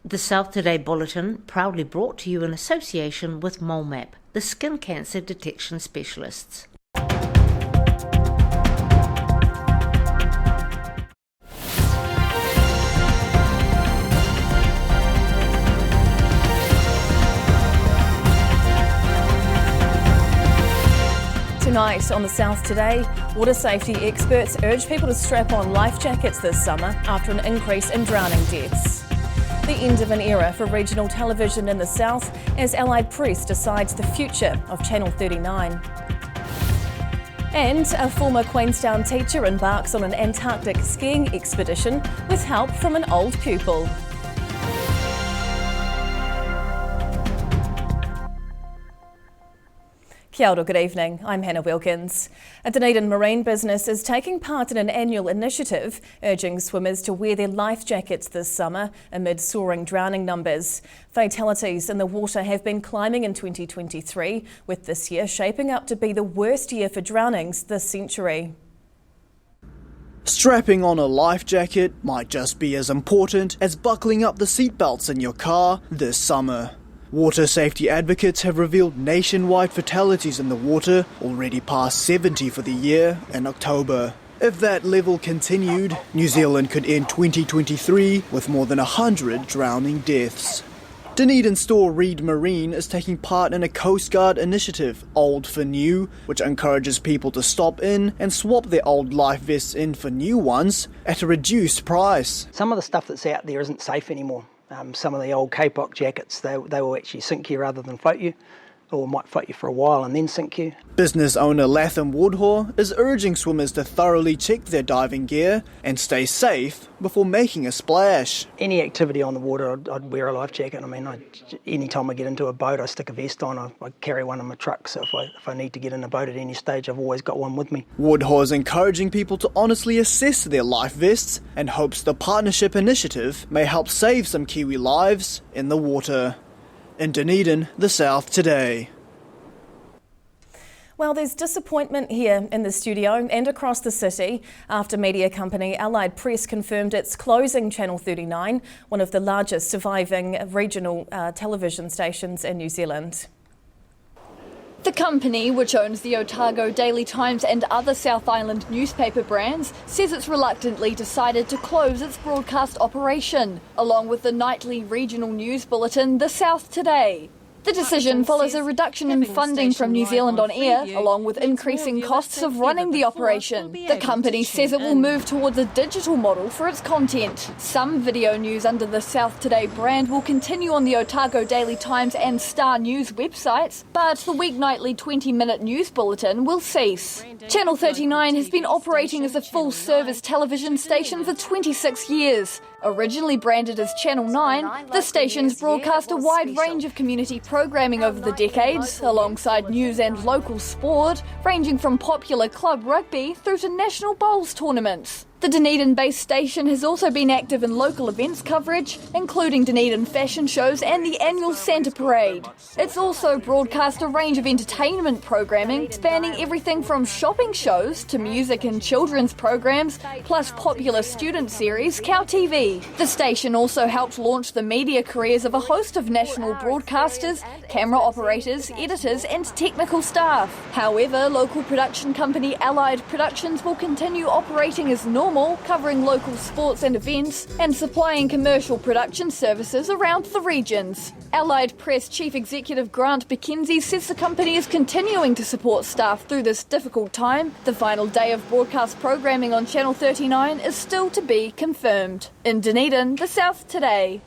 The SouthToday Bulletin, proudly brought to you in association with MoleMap, the skin cancer detection specialists. Tonight on the South Today, water safety experts urge people to strap on life jackets this summer after an increase in drowning deaths. The end of an era for regional television in the South as Allied Press decides the future of Channel 39. And a former Queenstown teacher embarks on an Antarctic skiing expedition with help from an old pupil. Kia ora, good evening. I'm Hannah Wilkins. A Dunedin marine business is taking part in an annual initiative urging swimmers to wear their life jackets this summer amid soaring drowning numbers. Fatalities in the water have been climbing in 2023, with this year shaping up to be the worst year for drownings this century. Strapping on a life jacket might just be as important as buckling up the seatbelts in your car this summer. Water safety advocates have revealed nationwide fatalities in the water, already past 70 for the year in October. If that level continued, New Zealand could end 2023 with more than 100 drowning deaths. Dunedin store Reed Marine is taking part in a Coast Guard initiative, Old for New, which encourages people to stop in and swap their old life vests in for new ones at a reduced price. Some of the stuff that's out there isn't safe anymore. Some of the old K-pop jackets, they will actually sink you rather than float you, or might float you for a while and then sink you. Business owner Latham Woodhaw is urging swimmers to thoroughly check their diving gear and stay safe before making a splash. Any activity on the water, I'd wear a life jacket. I mean, any time I get into a boat, I stick a vest on. I carry one in my truck, so if I need to get in a boat at any stage, I've always got one with me. Woodhaw is encouraging people to honestly assess their life vests and hopes the partnership initiative may help save some Kiwi lives in the water. In Dunedin, the South Today. Well, there's disappointment here in the studio and across the city after media company Allied Press confirmed it's closing Channel 39, one of the largest surviving regional television stations in New Zealand. The company, which owns the Otago Daily Times and other South Island newspaper brands, says it's reluctantly decided to close its broadcast operation, along with the nightly regional news bulletin, The South Today. The decision follows a reduction in funding from New Zealand On Air, along with increasing costs of running the operation. The company says it will move towards a digital model for its content. Some video news under the South Today brand will continue on the Otago Daily Times and Star News websites, but the weeknightly 20-minute news bulletin will cease. Channel 39 has been operating as a full-service television station for 26 years. Originally branded as Channel 9, the station's broadcast a wide range of community programming over the decades, alongside news and local sport, ranging from popular club rugby through to national bowls tournaments. The Dunedin-based station has also been active in local events coverage, including Dunedin fashion shows and the annual Santa Parade. It's also broadcast a range of entertainment programming, spanning everything from shopping shows to music and children's programs, plus popular student series Cow TV. The station also helped launch the media careers of a host of national broadcasters, camera operators, editors and technical staff. However, local production company Allied Productions will continue operating as normal, covering local sports and events and supplying commercial production services around the regions. Allied Press Chief Executive Grant McKenzie says the company is continuing to support staff through this difficult time. The final day of broadcast programming on Channel 39 is still to be confirmed. In Dunedin, the South Today.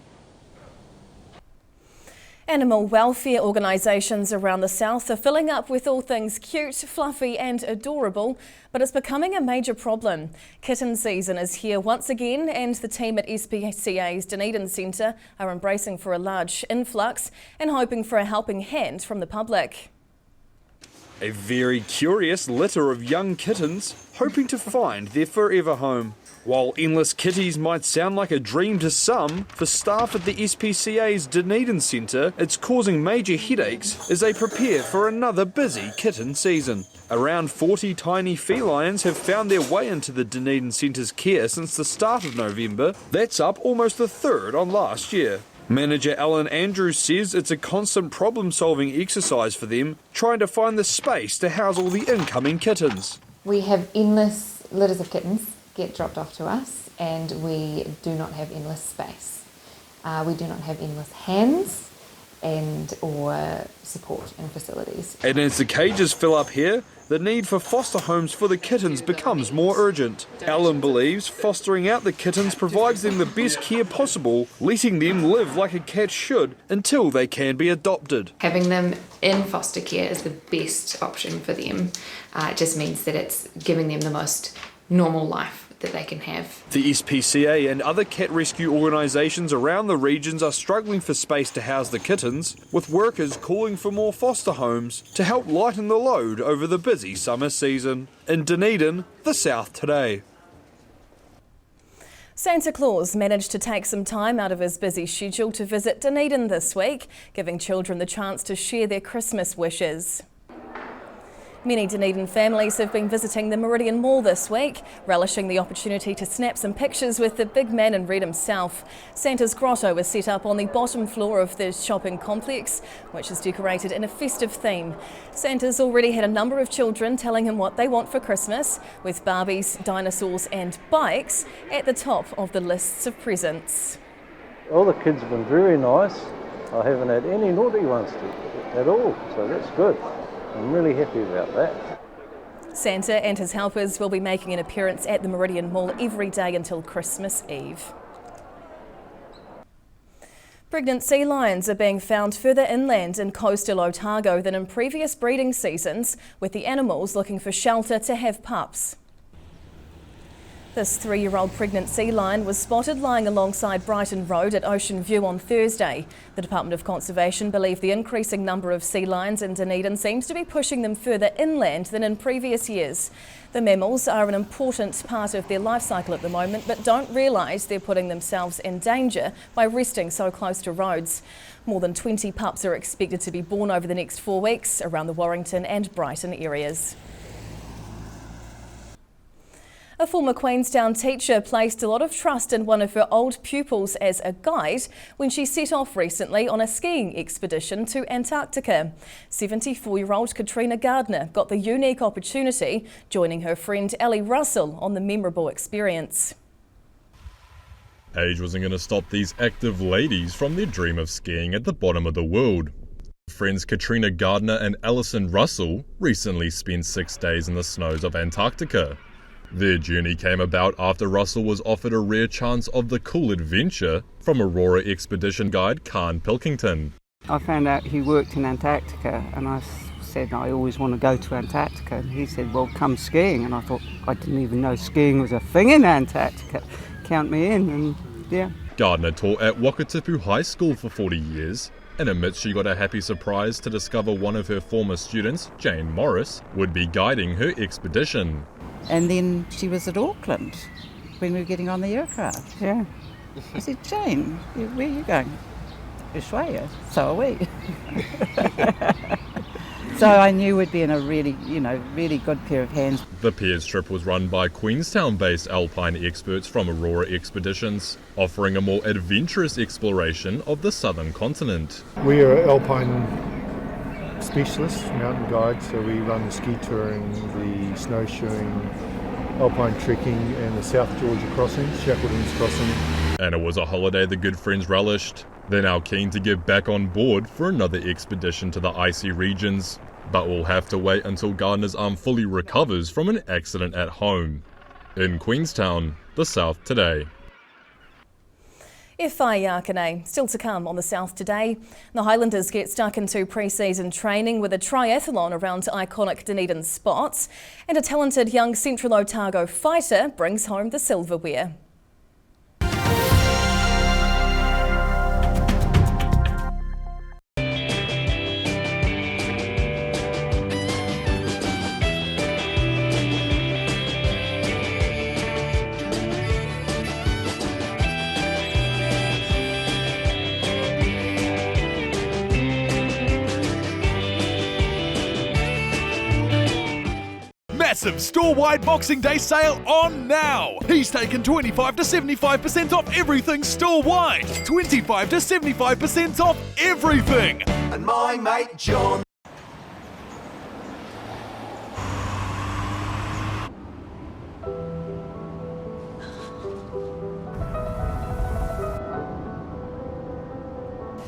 Animal welfare organisations around the south are filling up with all things cute, fluffy and adorable, but it's becoming a major problem. Kitten season is here once again, and the team at SPCA's Dunedin Centre are embracing for a large influx and hoping for a helping hand from the public. A very curious litter of young kittens hoping to find their forever home. While endless kitties might sound like a dream to some, for staff at the SPCA's Dunedin Centre, it's causing major headaches as they prepare for another busy kitten season. Around 40 tiny felines have found their way into the Dunedin Centre's care since the start of November. That's up almost a third on last year. Manager Alan Andrews says it's a constant problem-solving exercise for them, trying to find the space to house all the incoming kittens. We have endless litters of kittens get dropped off to us, and we do not have endless space. We do not have endless hands or support and facilities. And as the cages fill up here, the need for foster homes for the kittens becomes more urgent. Alan believes fostering out the kittens provides them the best care possible, letting them live like a cat should until they can be adopted. Having them in foster care is the best option for them. It just means that it's giving them the most normal life that they can have. The SPCA and other cat rescue organisations around the regions are struggling for space to house the kittens, with workers calling for more foster homes to help lighten the load over the busy summer season. In Dunedin, the SouthToday. Santa Claus managed to take some time out of his busy schedule to visit Dunedin this week, giving children the chance to share their Christmas wishes. Many Dunedin families have been visiting the Meridian Mall this week, relishing the opportunity to snap some pictures with the big man in red himself. Santa's grotto was set up on the bottom floor of the shopping complex, which is decorated in a festive theme. Santa's already had a number of children telling him what they want for Christmas, with Barbies, dinosaurs and bikes at the top of the lists of presents. All the kids have been very nice. I haven't had any naughty ones at all, so that's good. I'm really happy about that. Santa and his helpers will be making an appearance at the Meridian Mall every day until Christmas Eve. Pregnant sea lions are being found further inland in coastal Otago than in previous breeding seasons, with the animals looking for shelter to have pups. This 3-year-old pregnant sea lion was spotted lying alongside Brighton Road at Ocean View on Thursday. The Department of Conservation believe the increasing number of sea lions in Dunedin seems to be pushing them further inland than in previous years. The mammals are an important part of their life cycle at the moment, but don't realise they're putting themselves in danger by resting so close to roads. More than 20 pups are expected to be born over the next 4 weeks around the Warrington and Brighton areas. A former Queenstown teacher placed a lot of trust in one of her old pupils as a guide when she set off recently on a skiing expedition to Antarctica. 74-year-old Katrina Gardner got the unique opportunity, joining her friend Ellie Russell on the memorable experience. Age wasn't going to stop these active ladies from their dream of skiing at the bottom of the world. Friends Katrina Gardner and Alison Russell recently spent 6 days in the snows of Antarctica. Their journey came about after Russell was offered a rare chance of the cool adventure from Aurora expedition guide Khan Pilkington. I found out he worked in Antarctica and I said I always want to go to Antarctica, and he said, well, come skiing, and I thought, I didn't even know skiing was a thing in Antarctica. Count me in, and yeah. Gardner taught at Wakatipu High School for 40 years and admits she got a happy surprise to discover one of her former students, Jane Morris, would be guiding her expedition. And then she was at Auckland when we were getting on the aircraft. Yeah. I said, Jane, where are you going? Australia. So are we. So I knew we'd be in a really good pair of hands. The pair's trip was run by Queenstown-based alpine experts from Aurora Expeditions, offering a more adventurous exploration of the southern continent. We are alpine specialists, mountain guides, so we run the ski touring, the snowshoeing, alpine trekking and the South Georgia crossing, Shackleton's crossing. And it was a holiday the good friends relished. They're now keen to get back on board for another expedition to the icy regions, but will have to wait until Gardner's arm fully recovers from an accident at home. In Queenstown, the SouthToday. Whai Yakane, still to come on the SouthToday. The Highlanders get stuck into pre-season training with a triathlon around iconic Dunedin spots, and a talented young Central Otago fighter brings home the silverware. massive store-wide Boxing Day sale on now. He's taken 25 to 75% off everything store-wide. 25 to 75% off everything. And my mate John.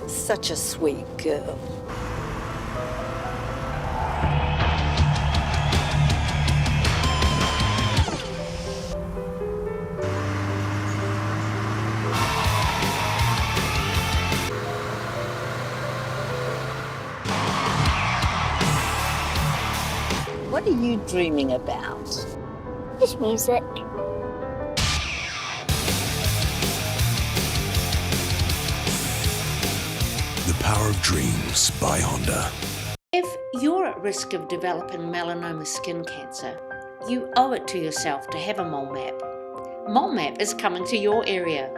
Such a sweet girl. What are you dreaming about? Just music. The Power of Dreams by Honda. If you're at risk of developing melanoma skin cancer, you owe it to yourself to have a mole map. Mole map is coming to your area.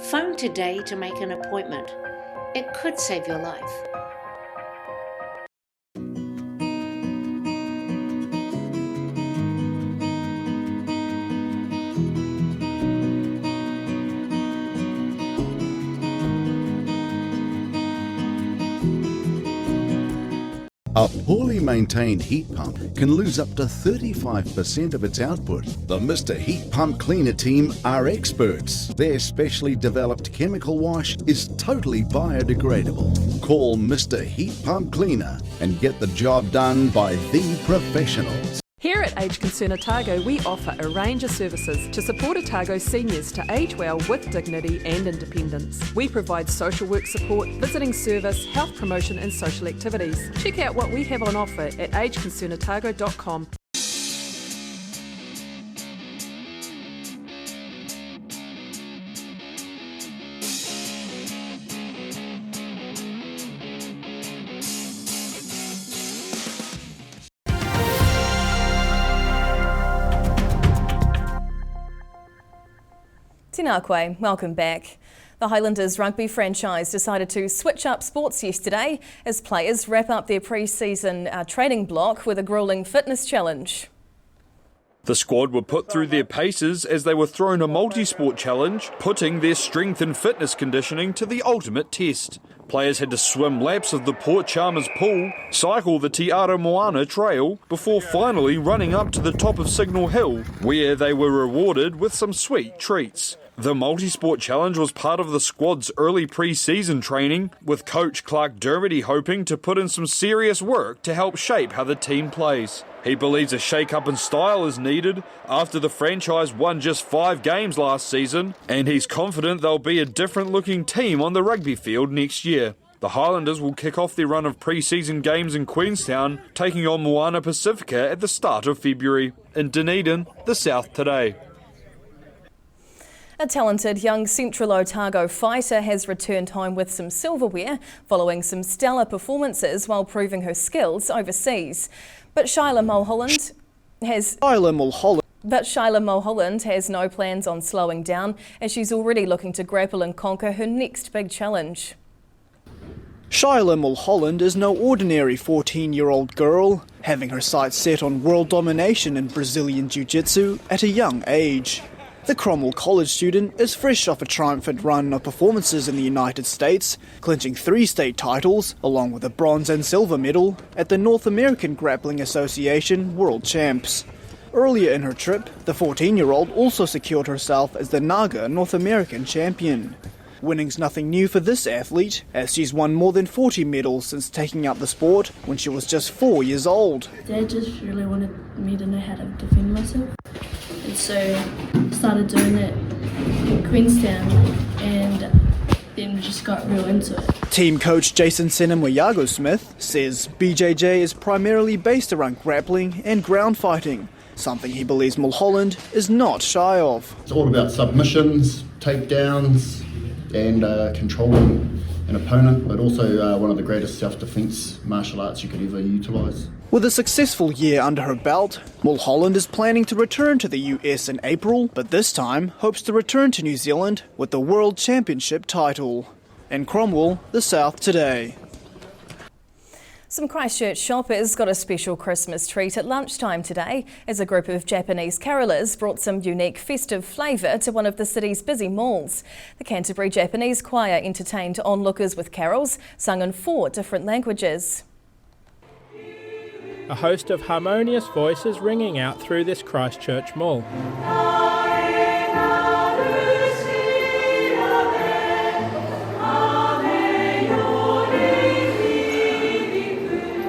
Phone today to make an appointment. It could save your life. A poorly maintained heat pump can lose up to 35% of its output. The Mr. Heat Pump Cleaner team are experts. Their specially developed chemical wash is totally biodegradable. Call Mr. Heat Pump Cleaner and get the job done by the professionals. Here at Age Concern Otago, we offer a range of services to support Otago seniors to age well with dignity and independence. We provide social work support, visiting service, health promotion and social activities. Check out what we have on offer at ageconcernotago.com. Tēnā koe, welcome back. The Highlanders rugby franchise decided to switch up sports yesterday as players wrap up their pre-season training block with a gruelling fitness challenge. The squad were put through their paces as they were thrown a multi-sport challenge, putting their strength and fitness conditioning to the ultimate test. Players had to swim laps of the Port Chalmers pool, cycle the Te Ara Moana trail, before finally running up to the top of Signal Hill, where they were rewarded with some sweet treats. The multi-sport challenge was part of the squad's early pre-season training, with coach Clark Dermody hoping to put in some serious work to help shape how the team plays. He believes a shake-up in style is needed after the franchise won just 5 games last season, and he's confident they'll be a different-looking team on the rugby field next year. The Highlanders will kick off their run of pre-season games in Queenstown, taking on Moana Pacifica at the start of February. In Dunedin, the SouthToday. A talented young Central Otago fighter has returned home with some silverware following some stellar performances while proving her skills overseas. But Shyla Mulholland has no plans on slowing down, as she's already looking to grapple and conquer her next big challenge. Shyla Mulholland is no ordinary 14-year-old girl, having her sights set on world domination in Brazilian Jiu-Jitsu at a young age. The Cromwell College student is fresh off a triumphant run of performances in the United States, clinching 3 state titles, along with a bronze and silver medal, at the North American Grappling Association World Champs. Earlier in her trip, the 14-year-old also secured herself as the NAGA North American champion. Winning's nothing new for this athlete, as she's won more than 40 medals since taking up the sport when she was just 4 years old. Dad just really wanted me to know how to defend myself, and so I started doing it in Queenstown and then just got real into it. Team coach Jason Senamayago Smith says BJJ is primarily based around grappling and ground fighting, something he believes Mulholland is not shy of. It's all about submissions, takedowns, and controlling an opponent, but also one of the greatest self-defense martial arts you could ever utilise. With a successful year under her belt, Mulholland is planning to return to the US in April, but this time hopes to return to New Zealand with the World Championship title. In Cromwell, the SouthToday. Some Christchurch shoppers got a special Christmas treat at lunchtime today as a group of Japanese carolers brought some unique festive flavour to one of the city's busy malls. The Canterbury Japanese Choir entertained onlookers with carols sung in 4 different languages. A host of harmonious voices ringing out through this Christchurch mall.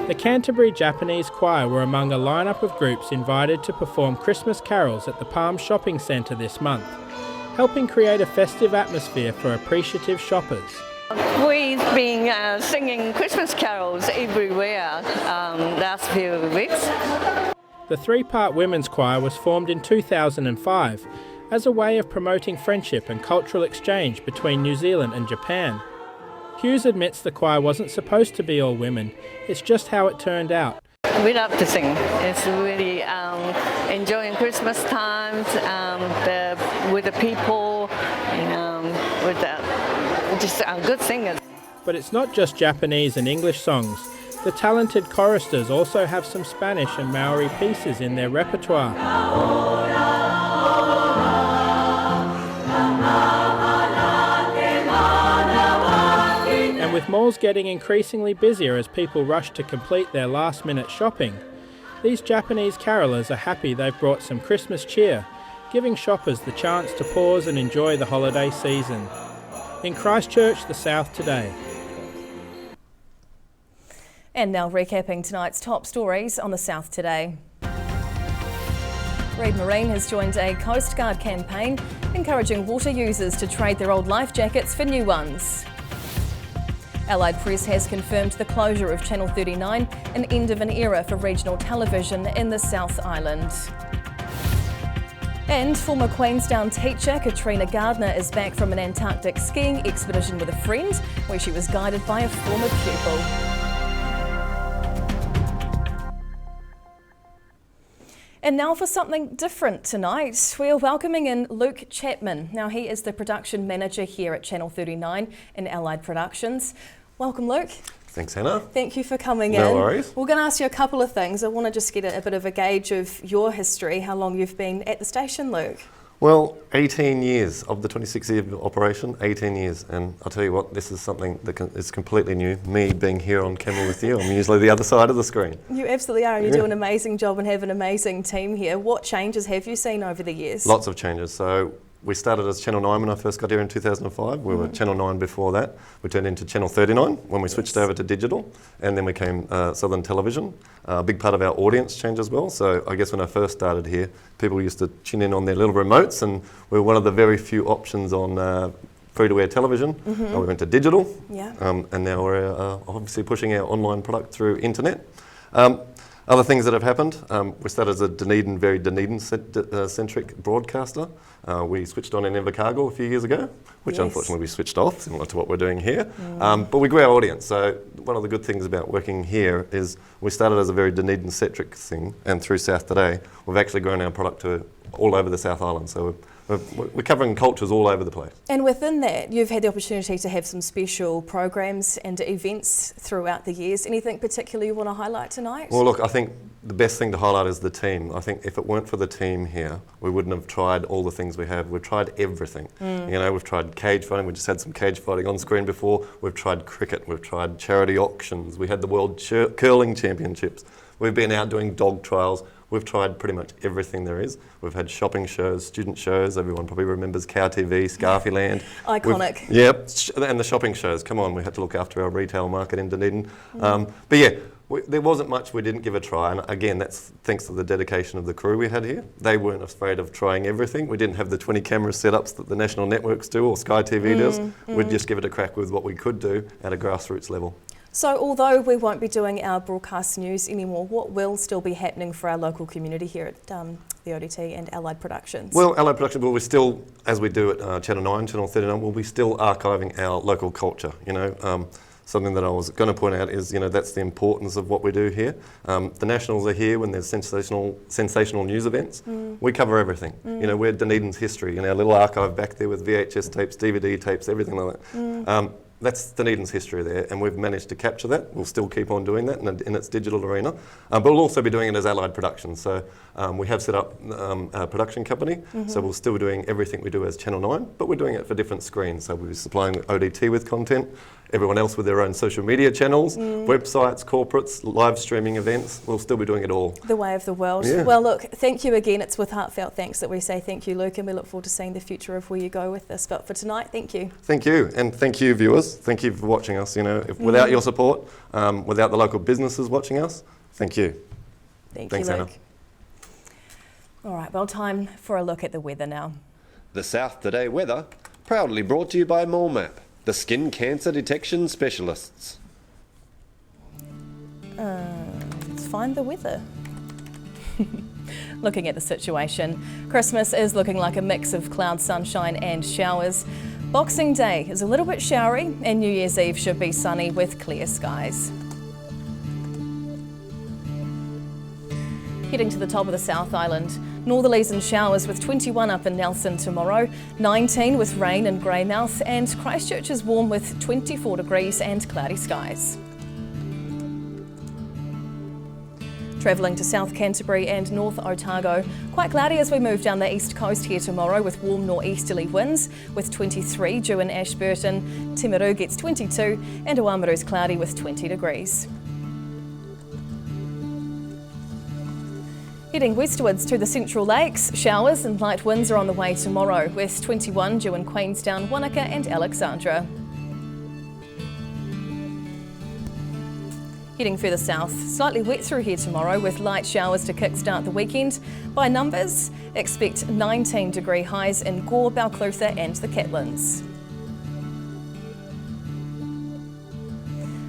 The Canterbury Japanese Choir were among a lineup of groups invited to perform Christmas carols at the Palm Shopping Centre this month, helping create a festive atmosphere for appreciative shoppers. We've been singing Christmas carols everywhere last few weeks. The 3-part women's choir was formed in 2005 as a way of promoting friendship and cultural exchange between New Zealand and Japan. Hughes admits the choir wasn't supposed to be all women, it's just how it turned out. We love to sing. It's really enjoying Christmas times with the people, just good singers. But it's not just Japanese and English songs. The talented choristers also have some Spanish and Maori pieces in their repertoire. And with malls getting increasingly busier as people rush to complete their last-minute shopping, these Japanese carolers are happy they've brought some Christmas cheer, giving shoppers the chance to pause and enjoy the holiday season. In Christchurch, the SouthToday. And now recapping tonight's top stories on the SouthToday. Reed Marine has joined a Coast Guard campaign encouraging water users to trade their old life jackets for new ones. Allied Press has confirmed the closure of Channel 39, an end of an era for regional television in the South Island. And former Queenstown teacher Katrina Gardner is back from an Antarctic skiing expedition with a friend, where she was guided by a former pupil. And now for something different tonight. We are welcoming in Luke Chapman. Now he is the production manager here at Channel 39 in Allied Productions. Welcome, Luke. Thanks, Hannah. Thank you for coming in. No worries. We're going to ask you a couple of things. I want to just get a bit of a gauge of your history, how long you've been at the station, Luke. Well, 18 years of the 26-year operation, 18 years. And I'll tell you what, this is something that is completely new. Me being here on camera with you, I'm usually the other side of the screen. You absolutely are, and you do an amazing job and have an amazing team here. What changes have you seen over the years? Lots of changes. So we started as Channel 9 when I first got here in 2005. We were Channel 9 before that. We turned into Channel 39 when we switched over to digital, and then we came Southern Television. A big part of our audience changed as well. So I guess when I first started here, people used to tune in on their little remotes, and we were one of the very few options on free-to-air television. We went to digital, and now we're obviously pushing our online product through internet. Other things that have happened, we started as a Dunedin, very Dunedin-centric broadcaster. We switched on in Invercargill a few years ago, which unfortunately we switched off, similar to what we're doing here. But we grew our audience. So one of the good things about working here is we started as a very Dunedin-centric thing, and through SouthToday, we've actually grown our product to all over the South Island. So we're covering cultures all over the place. And within that, you've had the opportunity to have some special programs and events throughout the years. Anything particular you want to highlight tonight? Well, look, I think the best thing to highlight is the team. I think if it weren't for the team here, we wouldn't have tried all the things we have. We've tried everything. You know, we've tried cage fighting. We just had some cage fighting on screen before. We've tried cricket. We've tried charity auctions. We had the World Curling Championships. We've been out doing dog trials. We've tried pretty much everything there is. We've had shopping shows, student shows. Everyone probably remembers Cow TV, Scarfyland. Iconic. Yep, and the shopping shows. Come on, we had to look after our retail market in Dunedin. But yeah, there wasn't much we didn't give a try. And again, that's thanks to the dedication of the crew we had here. They weren't afraid of trying everything. We didn't have the 20 camera setups that the national networks do or Sky TV does. We'd just give it a crack with what we could do at a grassroots level. So although we won't be doing our broadcast news anymore, what will still be happening for our local community here at the ODT and Allied Productions? Well, Allied Productions will be still, as we do at Channel 9, Channel 39, we'll be still archiving our local culture. You know, something that I was going to point out is, you know, that's the importance of what we do here. The Nationals are here when there's sensational news events. We cover everything. You know, we're Dunedin's history in our little archive back there with VHS tapes, DVD tapes, everything like that. That's Dunedin's history there, and we've managed to capture that. We'll still keep on doing that in its digital arena, but we'll also be doing it as Allied Productions. So we have set up a production company, so we'll still be doing everything we do as Channel 9, but we're doing it for different screens. So we'll be supplying ODT with content, everyone else with their own social media channels, websites, corporates, live streaming events. We'll still be doing it all. The way of the world. Yeah. Well, look, thank you again. It's with heartfelt thanks that we say thank you, Luke, and we look forward to seeing the future of where you go with this. But for tonight, thank you. Thank you, and thank you, viewers. Thank you for watching us. Without your support, without the local businesses watching us, thank you. Thanks, you, Luke. Anna. All right, well, time for a look at the weather now. The SouthToday weather, proudly brought to you by MoleMap, the skin cancer detection specialists. Let's find the weather. Looking at the situation, Christmas is looking like a mix of cloud, sunshine and showers. Boxing Day is a little bit showery and New Year's Eve should be sunny with clear skies. Heading to the top of the South Island, northerlies and showers with 21 up in Nelson tomorrow, 19 with rain in Greymouth, and Christchurch is warm with 24 degrees and cloudy skies. Travelling to South Canterbury and North Otago, quite cloudy as we move down the east coast here tomorrow with warm northeasterly winds with 23 due in Ashburton, Timaru gets 22 and Oamaru's cloudy with 20 degrees. Heading westwards to the Central Lakes, showers and light winds are on the way tomorrow with 21 due in Queenstown, Wanaka and Alexandra. Heading further south, slightly wet through here tomorrow with light showers to kickstart the weekend. By numbers, expect 19-degree highs in Gore, Balclutha and the Catlins.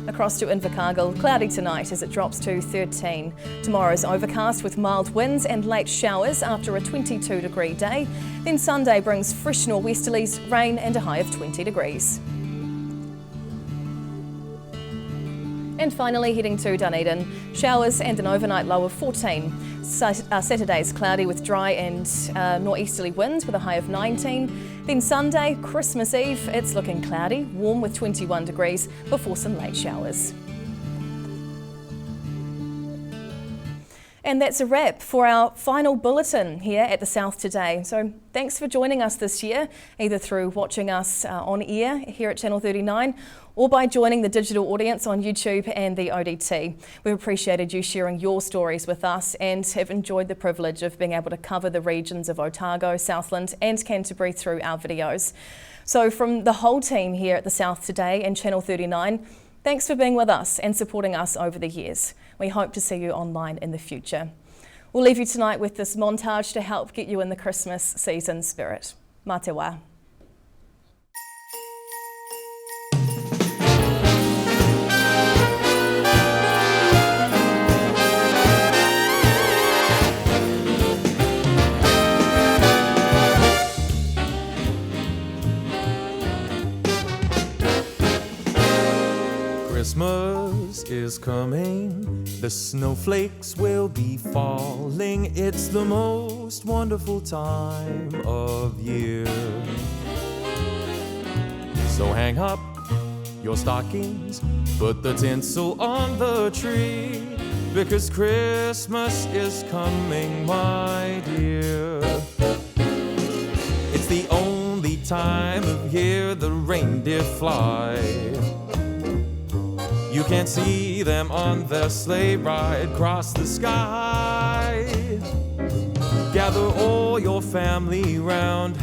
Across to Invercargill, cloudy tonight as it drops to 13. Tomorrow's overcast with mild winds and late showers after a 22-degree day. Then Sunday brings fresh nor'westerlies, rain and a high of 20 degrees. And finally heading to Dunedin, showers and an overnight low of 14. Saturday's cloudy with dry and nor'easterly winds with a high of 19. Then Sunday, Christmas Eve, it's looking cloudy, warm with 21 degrees before some late showers. And that's a wrap for our final bulletin here at the SouthToday. So thanks for joining us this year, either through watching us on air here at Channel 39 or by joining the digital audience on YouTube and the ODT. We've appreciated you sharing your stories with us and have enjoyed the privilege of being able to cover the regions of Otago, Southland and Canterbury through our videos. So from the whole team here at the SouthToday and Channel 39, thanks for being with us and supporting us over the years. We hope to see you online in the future. We'll leave you tonight with this montage to help get you in the Christmas season spirit. Mā te wā. Christmas is coming, the snowflakes will be falling. It's the most wonderful time of year. So hang up your stockings, put the tinsel on the tree, because Christmas is coming, my dear. It's the only time of year the reindeer fly. You can see them on their sleigh ride across the sky. Gather all your family round,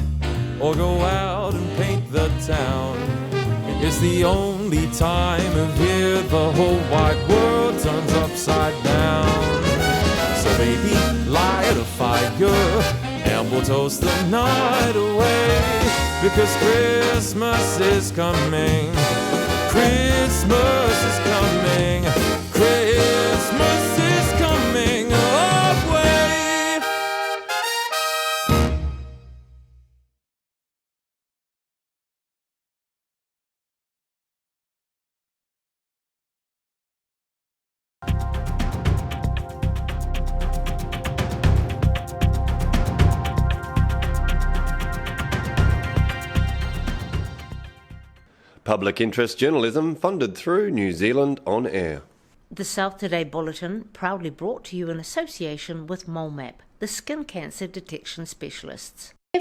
or go out and paint the town. It's the only time of year the whole wide world turns upside down. So baby, light a fire and we'll toast the night away, because Christmas is coming. Christmas is coming, Christmas is coming our way. Public interest journalism funded through New Zealand On Air. The SouthToday Bulletin proudly brought to you in association with MoleMap, the skin cancer detection specialists.